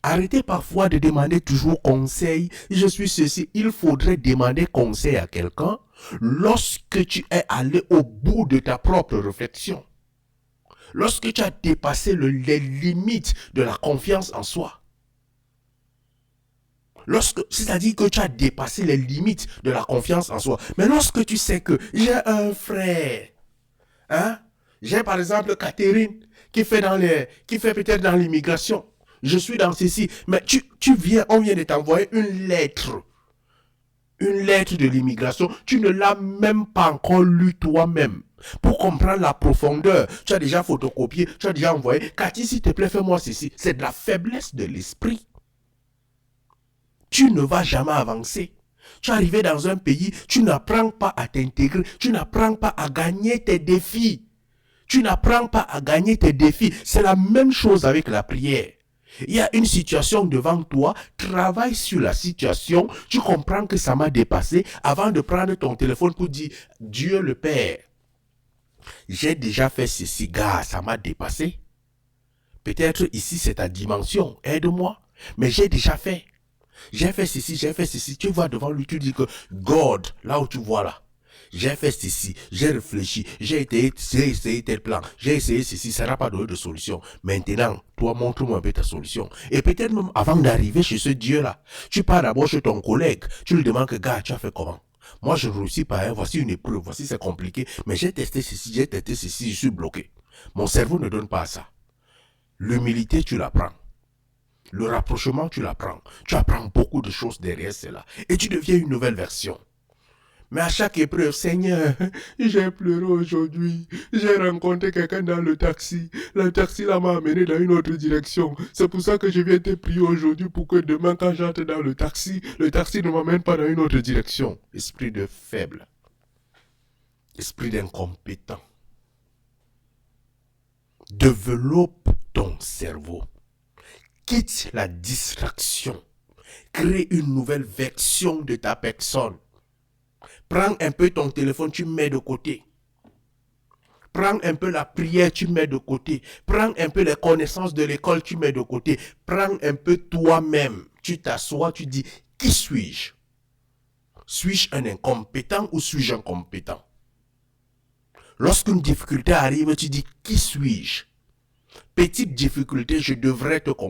Arrêtez parfois de demander toujours conseil. Je suis ceci. Il faudrait demander conseil à quelqu'un lorsque tu es allé au bout de ta propre réflexion. Lorsque tu as dépassé les limites de la confiance en soi. C'est-à-dire que tu as dépassé les limites de la confiance en soi. Mais lorsque tu sais que j'ai un frère, hein, j'ai par exemple Catherine qui fait peut-être dans l'immigration. Je suis dans ceci. Mais on vient de t'envoyer une lettre de l'immigration. Tu ne l'as même pas encore lue toi-même. Pour comprendre la profondeur, tu as déjà photocopié, tu as déjà envoyé. Cathy, s'il te plaît, fais-moi ceci. C'est de la faiblesse de l'esprit. Tu ne vas jamais avancer. Tu es arrivé dans un pays, tu n'apprends pas à t'intégrer, tu n'apprends pas à gagner tes défis. Tu n'apprends pas à gagner tes défis. C'est la même chose avec la prière. Il y a une situation devant toi, travaille sur la situation, tu comprends que ça m'a dépassé avant de prendre ton téléphone pour dire Dieu le Père, j'ai déjà fait ceci, gars, ça m'a dépassé. Peut-être ici c'est ta dimension, aide-moi, mais j'ai déjà fait. J'ai fait ceci, tu vois devant lui, tu dis que God, là où tu vois là, j'ai fait ceci, j'ai réfléchi, j'ai essayé tel plan, j'ai essayé ceci, ça n'a pas donné de solution. Maintenant, toi, montre-moi un peu ta solution. Et peut-être même avant d'arriver chez ce Dieu-là, tu pars d'abord chez ton collègue, tu lui demandes que, gars, tu as fait comment? Moi, je ne réussis pas, hein. Voici une épreuve, voici c'est compliqué, mais j'ai testé ceci, je suis bloqué. Mon cerveau ne donne pas ça. L'humilité, tu l'apprends. Le rapprochement, tu l'apprends. Tu apprends beaucoup de choses derrière cela. Et tu deviens une nouvelle version. Mais à chaque épreuve, Seigneur, j'ai pleuré aujourd'hui. J'ai rencontré quelqu'un dans le taxi. Le taxi là m'a amené dans une autre direction. C'est pour ça que je viens te prier aujourd'hui pour que demain, quand j'entre dans le taxi ne m'amène pas dans une autre direction. Esprit de faible. Esprit d'incompétent. Développe ton cerveau. Quitte la distraction. Crée une nouvelle version de ta personne. Prends un peu ton téléphone, tu mets de côté. Prends un peu la prière, tu mets de côté. Prends un peu les connaissances de l'école, tu mets de côté. Prends un peu toi-même. Tu t'assois, tu dis, qui suis-je? Suis-je un incompétent ou suis-je un compétent? Lorsqu'une difficulté arrive, tu dis, qui suis-je? Petite difficulté, je devrais te comprendre.